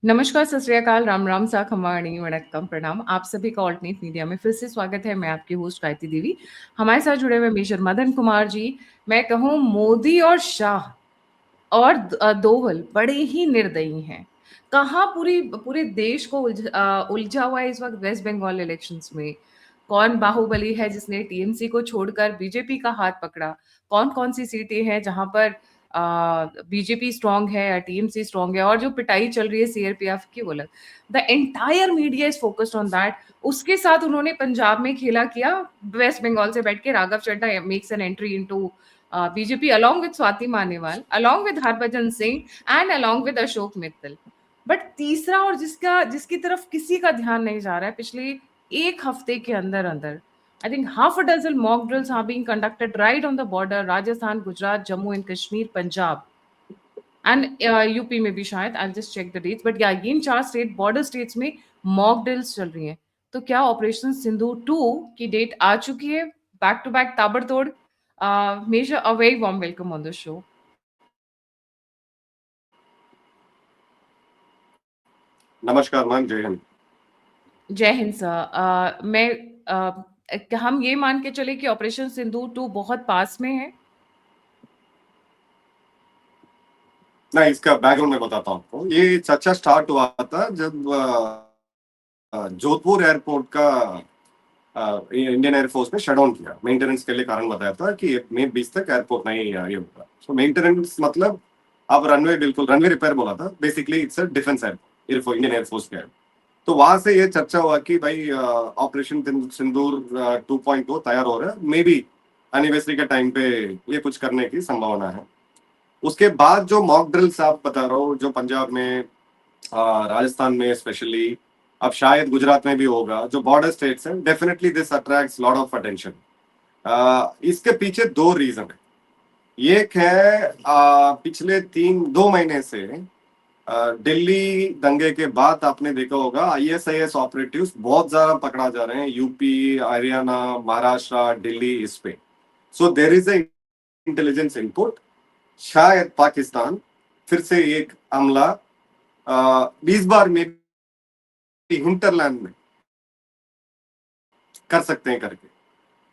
नमस्कार, सत श्री अकाल, राम राम, सा खमाणी, वणक्कम, प्रणाम। आप सभी का ऑल्टरनेट मीडिया में फिर से स्वागत है। मैं आपकी होस्ट गायत्री देवी। हमारे साथ जुड़े हुए मेजर मदन कुमार जी। मैं कहूँ मोदी और शाह और दोवल बड़े ही निर्दयी हैं। कहाँ पूरे देश को उलझा हुआ है इस वक्त वेस्ट बंगाल इलेक्शंस में। कौन बाहुबली है जिसने टीएमसी को छोड़कर बीजेपी का हाथ पकड़ा? कौन कौन सी सीटें हैं जहां पर बीजेपी स्ट्रांग है या टीएमसी स्ट्रांग है? और जो पिटाई चल रही है सीआरपीएफ की, वो the entire media is focused on that. उसके साथ उन्होंने पंजाब में खेला किया। वेस्ट बंगाल से बैठ के Raghav Chadha makes an entry into BJP along with Swati Manewal, along with Harbhajan Singh and along with Ashok Mittal. But तीसरा और जिसकी तरफ किसी का ध्यान नहीं जा रहा है पिछले एक हफ्ते के अंदर अंदर, I think half a dozen mock drills are being conducted right on the border, Rajasthan, Gujarat, Jammu and Kashmir, Punjab and UP में भी शायद। I just check the dates, but या ये इन 4 स्टेट बॉर्डर स्टेट्स में मॉक ड्रिल्स चल रही हैं। तो क्या ऑपरेशन सिंधु 2 की डेट आ चुकी है? बैक टू बैक ताबड़तोड़। Major, a very warm welcome on the show. नमस्कार मैम, जय हिंद। जय हिंद सर। हम ये मान के चले कि ऑपरेशन सिंधु 2 बहुत पास में है। नहीं, इसका बैकग्राउंड मैं बताता हूँ आपको। ये चर्चा स्टार्ट हुआ था जब जोधपुर एयरपोर्ट का इंडियन एयरफोर्स ने शट डाउन किया। मेंटेनेंस के लिए कारण बताया था कि मई 20 तक एयरपोर्ट नहीं ये होगा। सो मेंटेनेंस मतलब अब रनवे रिपेयर बोला था। Basically it's a defence air force, Indian air force का। तो वहां से ये चर्चा हुआ कि भाई ऑपरेशन सिंदूर 2.0 तैयार हो रहा है। मे बी एनिवर्सरी के टाइम पे ये कुछ करने की संभावना है। उसके बाद जो मॉक ड्रिल्स आप बता रहे हो, जो पंजाब में, राजस्थान में स्पेशली, अब शायद गुजरात में भी होगा, जो बॉर्डर स्टेट्स हैं, definitely this attracts lot of attention. इसके पीछे दो रीजन है। एक है पिछले 2 महीने से दिल्ली दंगे के बाद आपने देखा होगा ISIS ऑपरेटिव्स बहुत ज्यादा पकड़ा जा रहे हैं, यूपी, हरियाणा, महाराष्ट्र, दिल्ली, इस पे। So there is a intelligence input. शायद पाकिस्तान फिर से एक हमला इस बार में हिंटरलैंड में कर सकते हैं करके।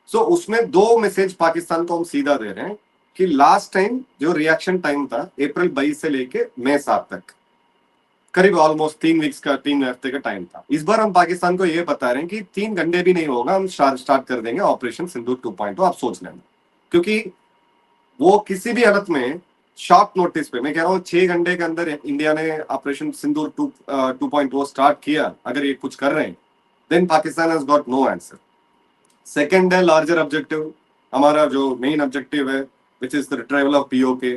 सो उसमें दो मैसेज पाकिस्तान को हम सीधा दे रहे हैं कि लास्ट टाइम जो रिएक्शन टाइम था अप्रैल 22 से लेके मई 7 तक, करीब ऑलमोस्ट 3 हफ्ते का टाइम था। इस बार हम पाकिस्तान को ये बता रहे हैं कि 3 घंटे भी नहीं होगा, हम स्टार्ट कर देंगे ऑपरेशन सिंदूर 2.0। आप सोच लेना, क्योंकि वो किसी भी हालत में शॉर्ट नोटिस पे, मैं कह रहा हूँ 6 घंटे के अंदर इंडिया ने ऑपरेशन सिंदूर 2.0 स्टार्ट किया। अगर ये कुछ कर रहे हैं, then Pakistan has got no answer. Second है लार्जर ऑब्जेक्टिव, हमारा जो मेन ऑब्जेक्टिव है which is the retrieval of POK।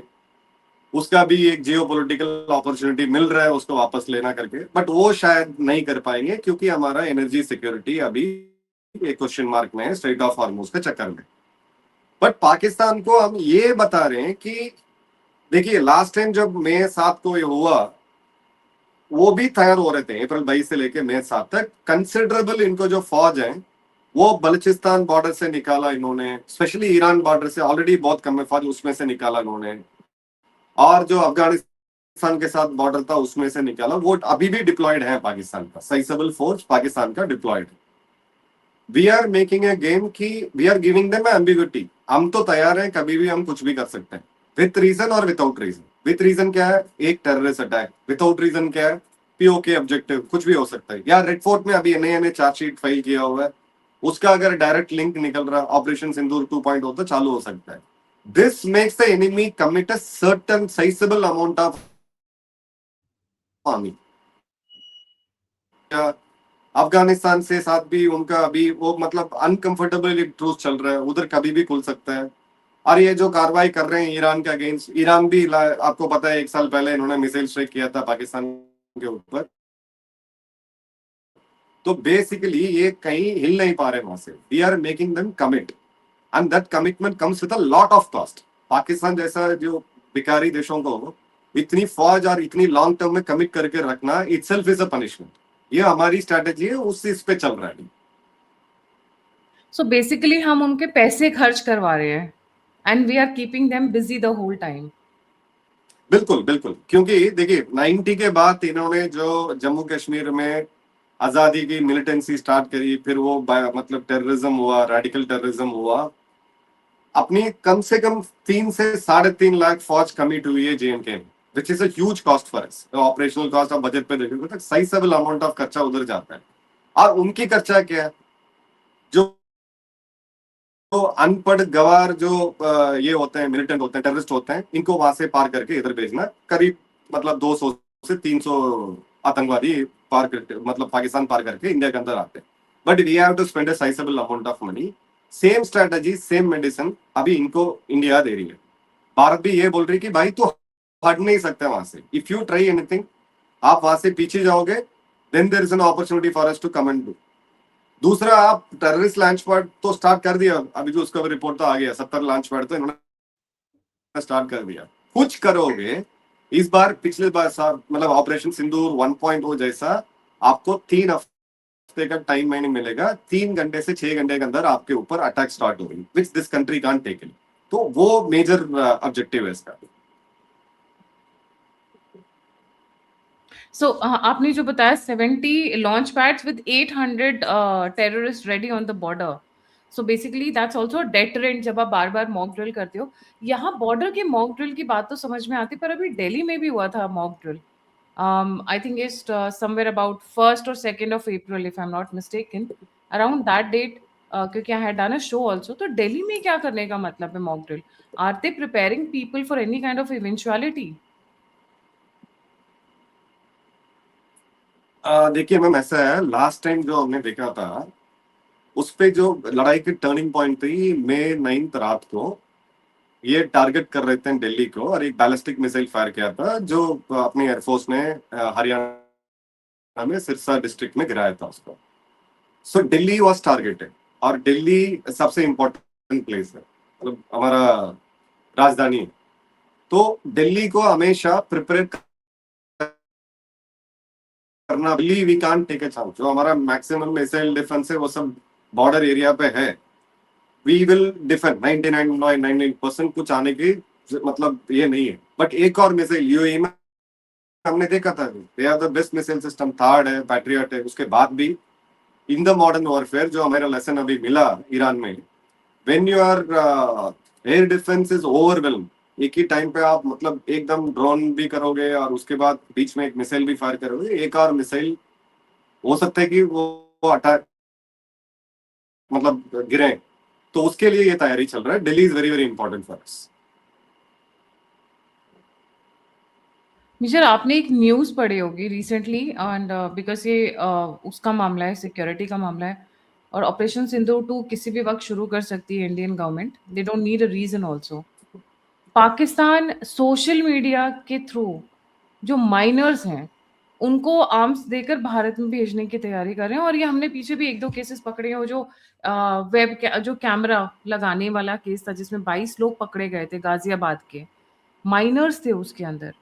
उसका भी एक जियो पोलिटिकल अपॉर्चुनिटी मिल रहा है उसको वापस लेना करके, बट वो शायद नहीं कर पाएंगे क्योंकि हमारा एनर्जी सिक्योरिटी अभी एक क्वेश्चन मार्क में है स्ट्रेट ऑफ हार्मोज के चक्कर में। बट पाकिस्तान को हम ये बता रहे हैं कि देखिए, लास्ट टाइम जब मई 7 को ये हुआ, वो भी तैयार हो रहे थे अप्रैल 22 से लेके मई 7 तक। कंसिडरेबल इनको जो फौज है वो बलूचिस्तान बॉर्डर से निकाला इन्होंने, स्पेशली ईरान बॉर्डर से ऑलरेडी बहुत कम है फौज, उसमें से निकाला इन्होंने। और जो अफगानिस्तान के साथ बॉर्डर था उसमें से निकाला। वो अभी भी डिप्लॉयड है पाकिस्तान का, साइजेबल फोर्स पाकिस्तान का deployed. We are making a game की we are giving them ambiguity. हम तो तैयार हैं, कभी भी हम कुछ भी कर सकते हैं, विथ रीजन और विदाउट रीजन। विथ रीजन क्या है? एक टेररिस्ट अटैक। विदाउट रीजन क्या है? POK ऑब्जेक्टिव, कुछ भी हो सकता है। या रेड फोर्ट में अभी नए चार्जशीट फाइल किया हुआ है, उसका अगर डायरेक्ट लिंक निकल रहा है ऑपरेशन सिंदूर 2.0 तो चालू हो सकता है। This makes the enemy commit a certain sizeable amount of army. Afghanistan से साथ भी उनका अभी वो मतलब अनकंफर्टेबल ट्रूथ चल रहा है, उधर कभी भी खुल सकता है। और ये जो कार्रवाई कर रहे हैं ईरान के अगेंस्ट, ईरान भी आपको पता है 1 साल पहले इन्होंने मिसाइल स्ट्राइक किया था पाकिस्तान के ऊपर। तो बेसिकली ये कहीं हिल नहीं पा रहे वहां से। We are making them commit and that commitment comes with a lot of cost. Pakistan जैसा जो भिखारी देशों को इतनी फौज और इतनी लॉन्ग टर्म में कमिट करके रखना इटसेल्फ इज अ पनिशमेंट। ये हमारी स्ट्रेटेजी है, उस इस पे चल रहा है। सो बेसिकली हम उनके पैसे खर्च करवा रहे हैं and we are keeping them busy the whole time. बिल्कुल बिल्कुल, क्योंकि देखिए 90 के बाद इन्होंने जो जम्मू कश्मीर में आजादी की मिलिटेंसी स्टार्ट करी, फिर वो मतलब टेररिज्म हुआ, रेडिकल टेररिज्म हुआ, अपनी कम से कम 3 से 3.5 लाख फौज कमिट हुई है जेएनके में, which is a huge cost for us. Operational cost आप बजट पे देखोगे तो साइजेबल अमाउंट ऑफ खर्चा उधर जाता है। और उनकी खर्चा क्या है, जो तो अनपढ़ गवार जो ये होते हैं, मिलिटेंट होते हैं, टेररिस्ट होते हैं, इनको वहां से पार करके इधर भेजना, करीब मतलब 200 से 300 आतंकवादी पार करके, मतलब पाकिस्तान पार करके इंडिया के अंदर आते हैं। But we have to spend a sizeable amount of money. Same strategy, same medicine अभी इनको इंडिया दे रही है। भारत भी ये बोल रही है कि भाई तू हट नहीं सकता वहां से, इफ यू ट्राई एनीथिंग, आप वहां से पीछे जाओगे, then there is an opportunity for us to come and do. दूसरा, आप टेररिस्ट लॉन्च पैड तो स्टार्ट कर दिया, अभी जो उसका रिपोर्ट तो आ गया, 70 लॉन्च पैड तो इन्होंने स्टार्ट कर दिया। कुछ करोगे इस बार, पिछले बार मतलब ऑपरेशन सिंदूर 1.0 जैसा, आपको 3 हफ्ते का टाइम मैंने मिलेगा, 3 घंटे से 6 घंटे के अंदर आपके ऊपर अटैक स्टार्ट हो गई, which this country can't take it. तो वो मेजर ऑब्जेक्टिव है इसका। सो आपने जो बताया 70 launch pads with 800 terrorist ready on the border, so basically that's also deterrent जब आप बार बार मॉक ड्रिल करते हो। यहाँ बॉर्डर के मॉक ड्रिल की बात तो समझ में आती, पर अभी दिल्ली में भी हुआ था mock drill. I think it's somewhere about 1st or 2nd of April, if I'm not mistaken. Around that date, क्योंकि I had done a show also. तो दिल्ली में क्या करने का मतलब है mock drill? Are they preparing people for any kind of eventuality? देखिए ma'am, ऐसा है, लास्ट टाइम जो हमने देखा था, उस पे जो लड़ाई की टर्निंग पॉइंट थी, मई 9 रात को ये टारगेट कर रहे थे दिल्ली को, और एक बैलिस्टिक मिसाइल फायर किया था जो अपनी एयरफोर्स ने हरियाणा में सिरसा डिस्ट्रिक्ट में गिराया था उसको। सो दिल्ली वॉज टारगेटेड, और दिल्ली सबसे इंपॉर्टेंट प्लेस है, मतलब हमारा राजधानी है। तो दिल्ली को हमेशा प्रिपेयर करना, Delhi we can't take a chance. जो हमारा मैक्सिमम मिसाइल डिफेंस है वो सब बॉर्डर एरिया पे है, वी विल डिफेंड 99.99% कुछ आने की मतलब ये नहीं है। बट एक और मिसाइल यूएई में हमने देखा था, they are the best missile system, THAAD है, पैट्रियट है, उसके बाद भी इन द मॉडर्न वॉरफेयर जो हमारा लेसन अभी मिला ईरान में, when your air defence is overwhelm, एक ही टाइम पे आप मतलब एकदम ड्रोन भी करोगे और उसके बाद बीच में एक मिसाइल भी फायर करोगे, एक और मिसाइल हो सकता है कि वो अटैक मतलब गिरे। तो उसके लिए ये तैयारी चल रहा है। Delhi is very very important for us. मिशर, आपने एक न्यूज़ पढ़ी होगी रिसेंटली, एंड बिकॉज ये उसका मामला है, सिक्योरिटी का मामला है, और ऑपरेशन सिंदूर 2 किसी भी वक्त शुरू कर सकती है Indian government. They don't need a reason also. Pakistan social media के थ्रू जो माइनर्स हैं, उनको आर्म्स देकर भारत में भेजने की तैयारी कर रहे हैं। और ये हमने पीछे भी 1-2 केसेस पकड़े हैं। वो जो जो कैमरा लगाने वाला केस था जिसमें 22 लोग पकड़े गए थे गाजियाबाद के, माइनर्स थे उसके अंदर।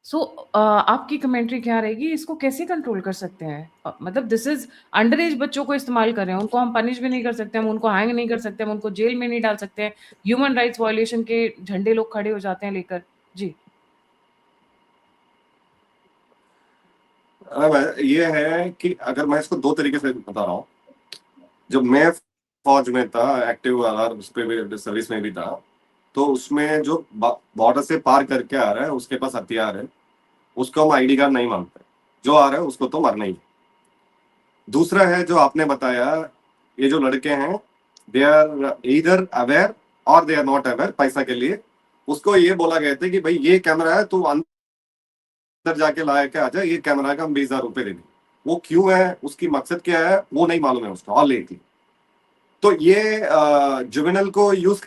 सो आपकी कमेंट्री क्या रहेगी? इसको कैसे कंट्रोल कर सकते हैं? मतलब दिस इज़ अंडर एज बच्चों को इस्तेमाल कर रहे हैं, उनको हम पनिश भी नहीं कर सकते, हम उनको हैंग नहीं कर सकते, हम उनको जेल में नहीं डाल सकते हैं। ह्यूमन राइट्स वायलेशन के झंडे लोग खड़े हो जाते हैं लेकर। जी। ये है कि अगर मैं इसको दो तरीके से बता रहा हूँ, जब मैं फौज में था, एक्टिव वाला, उस पे भी सर्विस में भी था, तो उसमें जो बॉर्डर से पार करके आ रहा है उसके पास हथियार है, उसको हम आईडी कार्ड नहीं मांगते, जो आ रहा है उसको तो मरना ही है। दूसरा है जो आपने बताया, ये जो लड़के हैं, दे आर इधर अवेयर और दे आर नॉट अवेयर पैसा के लिए। उसको ये बोला गया था कि भाई ये कैमरा है, तू अंदर जाके लाया के आ जा, ये कैमरा का हम 20,000 रुपए देंगे। वो क्यों है, उसकी मकसद क्या है, वो नहीं मालूम है उसको, और लेटली। तो ये जुवेनल को use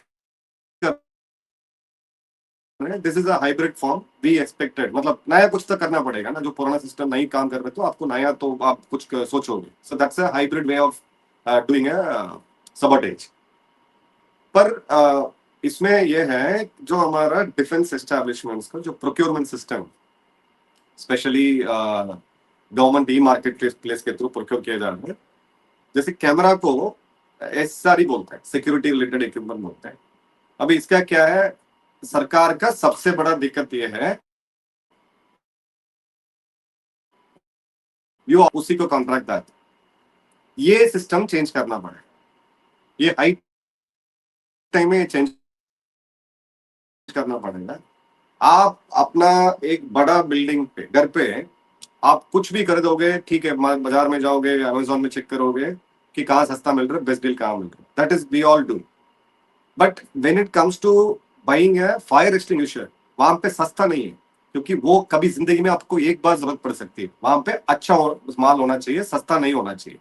this is a hybrid form we expected, मतलब नया कुछ तो करना पड़ेगा ना, जो पुराना सिस्टम नहीं काम कर रहे तो आपको नया तो आप कुछ सोचोगे। So that's a hybrid way of doing a sabotage. पर इसमें यह है जो हमारा डिफेंस एस्टेब्लिशमेंट्स का जो procurement system, specially government e market place के थ्रू प्रोक्योर किया जा रहा है, जैसे कैमरा को एसआरई बोलते हैं, सिक्योरिटी रिलेटेड इक्विपमेंट बोलते हैं। अभी इसका क्या है, सरकार का सबसे बड़ा दिक्कत ये है, यू उसी को कॉन्ट्रैक्ट दैट, ये सिस्टम चेंज करना पड़ेगा, ये हाई टाइम में चेंज करना पड़ेगा। आप अपना एक बड़ा बिल्डिंग पे, घर पे आप कुछ भी कर दोगे, ठीक है, बाजार में जाओगे, अमेजोन में चेक करोगे कि कहाँ सस्ता मिल रहा है, बेस्ट डील कहाँ मिल रहा है, that is we all do. But when it comes to buying a fire extinguisher, वहां पे सस्ता नहीं है, क्योंकि वो कभी जिंदगी में आपको एक बार जरूरत पड़ सकती है। वहां पे अच्छा माल होना चाहिए, सस्ता नहीं होना चाहिए।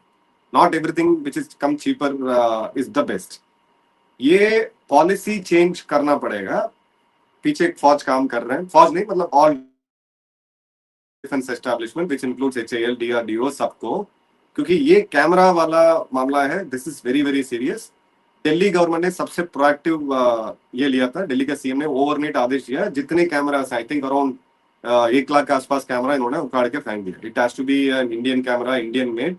Not everything which is come cheaper is the best. ये पॉलिसी चेंज करना पड़ेगा। पीछे एक फौज काम कर रहे हैं, फौज नहीं मतलब all defence establishment which includes HAL, DRDO, सबको, क्योंकि ये कैमरा वाला मामला है, this is very very serious. Delhi government ने सबसे प्रोएक्टिव ये लिया था, दिल्ली का सीएम ने ओवरनाइट आदेश दिया, जितने camera I think around 1 lakh के आसपास कैमरा इन्होंने उखाड़ के फेंक दिया। It has to be an Indian camera, Indian made.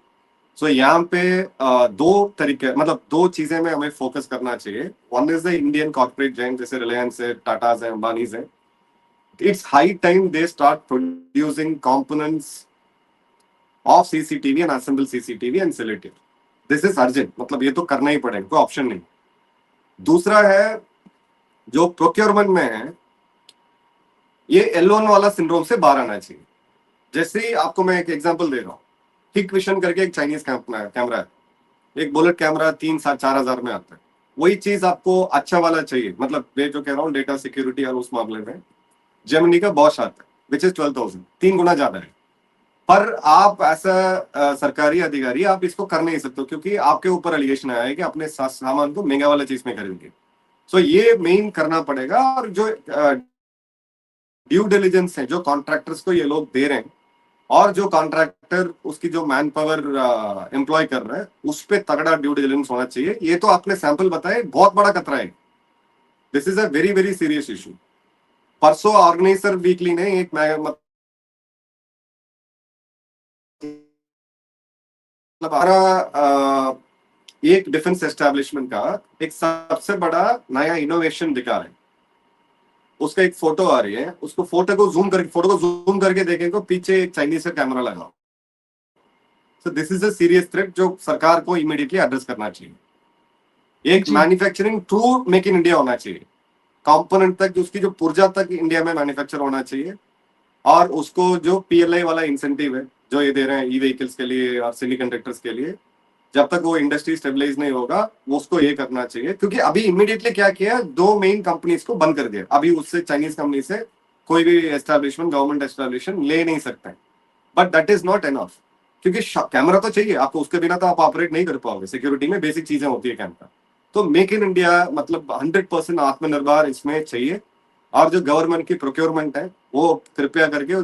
So यहाँ पे दो तरीके, मतलब दो चीजें में हमें फोकस करना चाहिए। One is the Indian corporate giant, जैसे रिलायंस है, टाटा है, अंबानी है। It's high time they start producing components of CCTV and assemble CCTV and sell it. This is urgent, मतलब ये तो करना ही पड़ेगा, कोई ऑप्शन नहीं। दूसरा है जो प्रोक्योरमेंट में है, ये L1 वाला सिंड्रोम से बाहर आना चाहिए। जैसे ही आपको मैं एक एग्जांपल दे रहा हूँ, हिक विशन करके एक चाइनीज कैमरा है, एक बुलेट कैमरा 3-4 हजार में आता है। वही चीज आपको अच्छा वाला चाहिए, मतलब मैं जो कह रहा हूँ डेटा सिक्योरिटी और उस मामले में जेमिनी का बॉश आता है, विच इज 12,000, 3 गुना ज्यादा है। पर आप ऐसा सरकारी अधिकारी आप इसको कर नहीं सकते, क्योंकि आपके ऊपर एलिगेशन आया है कि अपने सामान को महंगा वाला चीज में खरीदेंगे। सो ये मेन करना पड़ेगा। और जो ड्यू डिलिजेंस है, जो कॉन्ट्रैक्टर्स को ये लोग दे रहे हैं, और जो कॉन्ट्रैक्टर उसकी जो मैन पावर एम्प्लॉय कर रहा है, उस पर तगड़ा ड्यू डिलिजेंस होना चाहिए। ये तो आपने सैंपल बताए, बहुत बड़ा खतरा है। This is a very very serious issue. परसों ऑर्गेनाइजर वीकली ने एक मतलब हमारा एक डिफेंस एस्टेब्लिशमेंट का एक सबसे बड़ा नया इनोवेशन दिखा रहे हैं। उसका एक फोटो आ रही है, उसको फोटो को जूम करके देखेंगे, पीछे एक चाइनीज का कैमरा लगा। So this is a serious threat जो सरकार को इमीडिएटली एड्रेस करना चाहिए। एक जी manufacturing through make in India होना चाहिए, कंपोनेंट तक, उसकी जो पुर्जा तक इंडिया में मैन्युफैक्चर होना चाहिए। और उसको जो PLI वाला इंसेंटिव है जो ये दे रहे हैं ई-व्हीकल्स के लिए और सेमीकंडक्टर्स के लिए, जब तक वो इंडस्ट्री स्टेबलाइज नहीं होगा, वो उसको ये करना चाहिए। क्योंकि अभी इमीडिएटली क्या किया, 2 मेन कंपनीज को बंद कर दिया। अभी उससे चाइनीज कंपनी से कोई भी एस्टेब्लिशमेंट, गवर्नमेंट एस्टेब्लिशमेंट ले नहीं सकता है। But that is not enough, क्योंकि कैमरा तो चाहिए आपको, उसके बिना तो आप ऑपरेट नहीं कर पाओगे। सिक्योरिटी में बेसिक चीजें होती है कैमरा। तो मेक इन इंडिया मतलब 100% आत्मनिर्भर इसमें चाहिए। और जो गवर्नमेंट की प्रोक्योरमेंट है, वो कृपया करके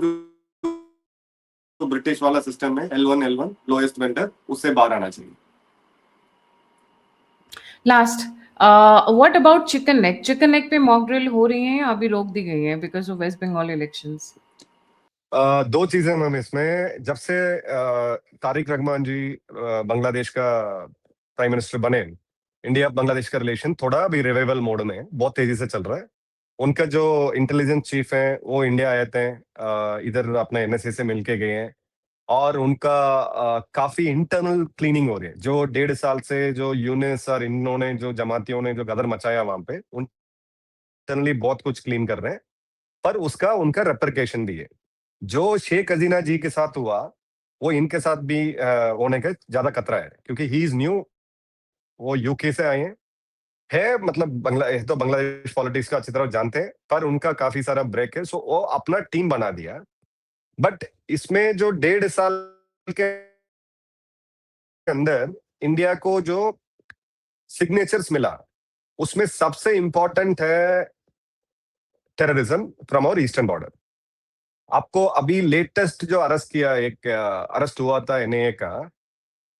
जो ब्रिटिश वाला सिस्टम है, L1 लोएस्ट वेंडर, उससे बाहर आना चाहिए। Last what about chicken neck? Chicken neck पे मॉक ड्रिल हो रही है या अभी रोक दी गई है because of West Bengal elections? दो चीजें मैम इसमें। जब से तारिक रहमान जी बांग्लादेश का प्राइम मिनिस्टर बने, इंडिया बांग्लादेश का रिलेशन थोड़ा अभी रिवाइवल मोड में है, बहुत तेजी से चल रहा है। उनका जो इंटेलिजेंस चीफ है वो इंडिया आए थे, इधर अपने NSA से मिलके गए हैं। और उनका काफी इंटरनल क्लीनिंग हो रही है। जो 1.5 साल से जो यूनिस और इन्होंने जो जमातियों ने जो गदर मचाया वहां पे, इंटरनली बहुत कुछ क्लीन कर रहे हैं। पर उसका उनका रेपरकेशन भी है। जो शेख हसीना जी के साथ हुआ, वो इनके साथ भी होने का ज्यादा खतरा है, क्योंकि ही इज न्यू, वो UK से आए हैं। मतलब तो बांग्लादेश पॉलिटिक्स का अच्छी तरह जानते हैं, पर उनका काफी सारा ब्रेक है। सो वो अपना टीम बना दिया। बट इसमें जो 1.5 साल के अंदर इंडिया को जो सिग्नेचर्स मिला, उसमें सबसे इंपॉर्टेंट है terrorism from our eastern border. आपको अभी लेटेस्ट जो अरेस्ट किया, एक अरेस्ट हुआ था NIA का,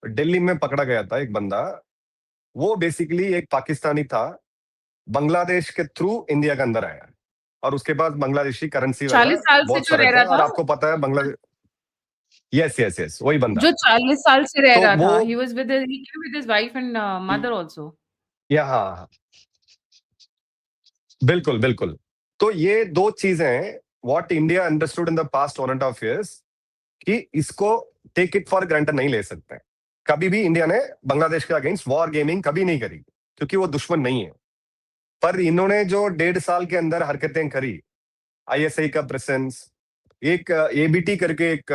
दिल्ली में पकड़ा गया था एक बंदा। वो बेसिकली एक पाकिस्तानी था, बांग्लादेश के थ्रू इंडिया के अंदर आया, और उसके बाद बांग्लादेशी करेंसी 40 वगैरह साल से बहुत जो सारे रह थे। रहा और था, आपको पता है बांग्लादेश, यस यस यस, वही बंदा। जो 40 साल से रह तो रहा वो था, he was with he came with his wife and mother also. हाँ, बिल्कुल बिल्कुल। तो ये दो चीजें हैं what India understood in the past 1.5 years कि इसको टेक इट फॉर ग्रांटेड नहीं ले सकते। कभी भी इंडिया ने बांग्लादेश के अगेंस्ट वॉर गेमिंग कभी नहीं करी क्योंकि वो दुश्मन नहीं है। पर इन्होंने जो 1.5 साल के अंदर हरकतें करी, आईएसआई का प्रेजेंस, एक एबीटी करके एक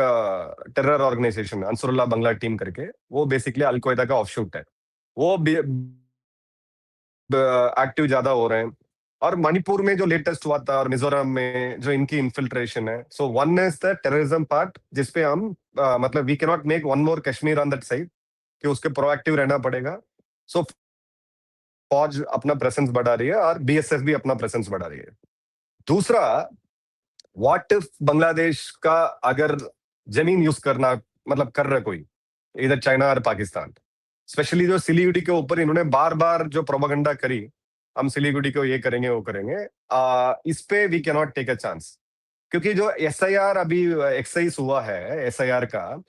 टेरर ऑर्गेनाइजेशन अंसरुल्लाह बंगला टीम करके, वो बेसिकली अलकायदा का ऑफशूट है, वो एक्टिव ज्यादा हो रहे हैं। और मणिपुर में जो लेटेस्ट हुआ था और मिजोरम में जो इनकी इन्फिल्ट्रेशन है, so one is the terrorism part जिसपे हम मतलब we can not make one more Kashmir on that side कि उसके प्रोएक्टिव रहना पड़ेगा। सो फौज अपना प्रेजेंस बढ़ा रही है और बीएसएफ भी अपना प्रेजेंस बढ़ा रही है। दूसरा, व्हाट इफ बांग्लादेश का अगर जमीन यूज करना मतलब कर रहा कोई, इधर चाइना और पाकिस्तान, स्पेशली जो सिलीगुड़ी के ऊपर इन्होंने बार बार जो प्रोपेगेंडा करी, हम सिलीगुड़ी को ये करेंगे वो करेंगे, इस पे we can not take a chance. क्योंकि जो एसआईआर अभी एक्सरसाइज हुआ है एसआईआर का,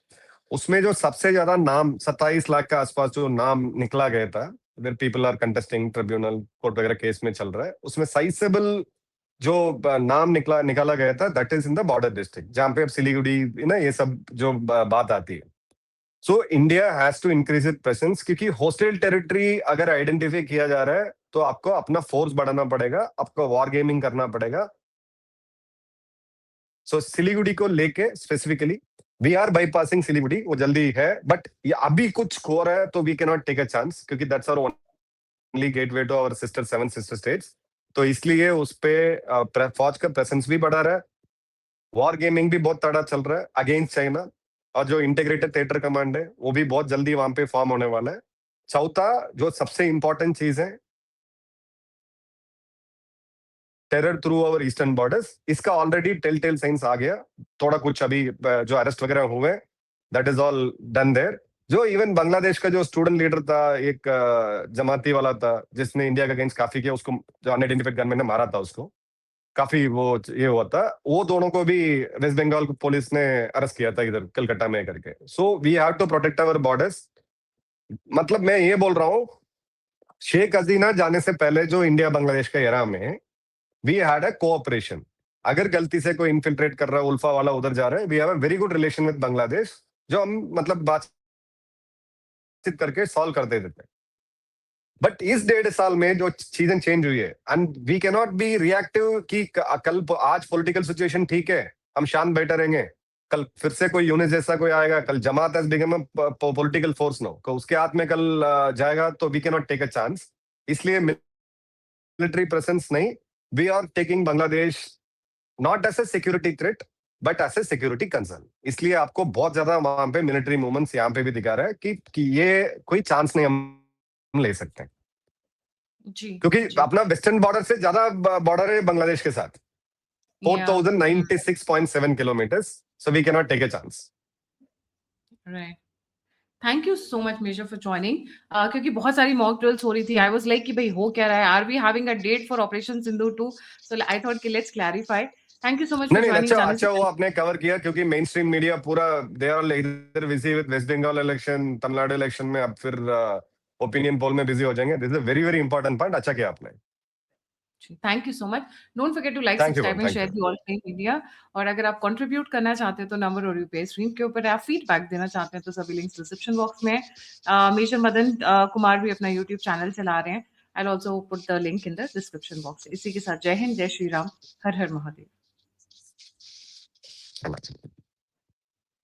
उसमें जो सबसे ज्यादा नाम 27 लाख के आसपास जो नाम निकला गया था, people are contesting, tribunal court वगैरह केस में चल रहा है, उसमें साइजेबल जो नाम निकाला गया था that is in the border district, जहां पे अब सिलीगुड़ी ना ये सब जो बात आती है। So India has to increase it presence, क्योंकि होस्टाइल टेरिटरी अगर आइडेंटिफाई किया जा रहा है तो आपको अपना फोर्स बढ़ाना पड़ेगा, आपको वॉर गेमिंग करना पड़ेगा। सो सिलीगुड़ी को लेके specifically we are bypassing Siliguri, वो जल्दी है, बट अभी कुछ हो रहा है तो we can not take a chance, क्योंकि that's our only gateway to our seven sister states. तो इसलिए उस पे फौज का प्रेजेंस भी बढ़ा रहा है, वॉर गेमिंग भी बहुत तगड़ा चल रहा है अगेंस्ट चाइना, और जो इंटीग्रेटेड थिएटर कमांड है वो भी बहुत जल्दी वहां पे फॉर्म होने वाला है। चौथा, जो सबसे इंपॉर्टेंट चीज है, terror through our eastern borders, इसका ऑलरेडी टेल साइंस आ गया। थोड़ा कुछ अभी जो अरेस्ट वगैरह हुए, that is all done there. जो इवन बांग्लादेश का जो स्टूडेंट लीडर था, एक जमाती वाला था जिसने इंडिया के अगेंस्ट काफी किया, उसको जो अनआइडेंटिफाइड गनमैन ने मारा था, उसको काफी वो ये हुआ था, वो दोनों को भी वेस्ट बंगाल पुलिस ने अरेस्ट किया था इधर कलकत्ता में करके। So we have to protect our borders. मतलब मैं ये बोल रहा हूँ, शेख हसीना जाने से पहले जो इंडिया बांग्लादेश का एरा में वी हैड अ कोऑपरेशन। अगर गलती से कोई इन्फिल्ट्रेट कर रहा है, उल्फा वाला उधर जा रहा है, we have a very good relation with Bangladesh, जो हम मतलब बातचीत करके सॉल्व कर देते थे। बट इस 1.5 साल में जो चीजें चेंज हुई है, and we can not be reactive कि कल आज पॉलिटिकल सिचुएशन ठीक है हम शांत बैठे रहेंगे, कल फिर से कोई यूनिस जैसा कोई आएगा, कल Jamaat has become a political force no, तो उसके हाथ में कल जाएगा, तो we can not take a chance. इसलिए मिलिट्री प्रेजेंस नहीं, we are taking Bangladesh not as a security threat but as a security concern. इसलिए आपको बहुत ज्यादा वहां पे मिलिट्री मूवमेंट्स यहाँ पे भी दिखा रहा है कि ये कोई चांस नहीं हम ले सकते हैं, जी क्योंकि जी अपना वेस्टर्न बॉर्डर से ज्यादा बॉर्डर है बांग्लादेश के साथ, या 4096.7 kilometers, so we cannot take a chance. Right. Thank you so much major for joining, क्योंकि बहुत सारी मॉक ड्रिल्स हो रही थी। आई वाज लाइक कि भाई हो क्या रहा है, are we having a date for operation Sindoor 2? So I thought कि let's clarify. Thank you so much for नहीं, ज्वाइनिंग। अच्छा जाने से अच्छा वो आपने कवर किया, क्योंकि मेन स्ट्रीम मीडिया पूरा दे आर इधर busy with West Bengal election, Tamil Nadu election में, अब फिर ओपिनियन पोल में बिजी हो जाएंगे। This is a very very important point, अच्छा किया आपने। Thank you so much. Don't forget to like, thank you subscribe ma'am, and thank share you. The alternate media. और अगर आप कंट्रीब्यूट करना चाहते हैं तो नंबर और यूपीआई स्ट्रीम के ऊपर, आप फीडबैक देना चाहते हैं तो सभी लिंक्स डिस्क्रिप्शन बॉक्स में है। मेजर मदन कुमार भी अपना यूट्यूब चैनल चला रहे हैं। I also put the link in the description box. इसी के साथ जय हिंद, जय श्री राम, हर हर महादेव।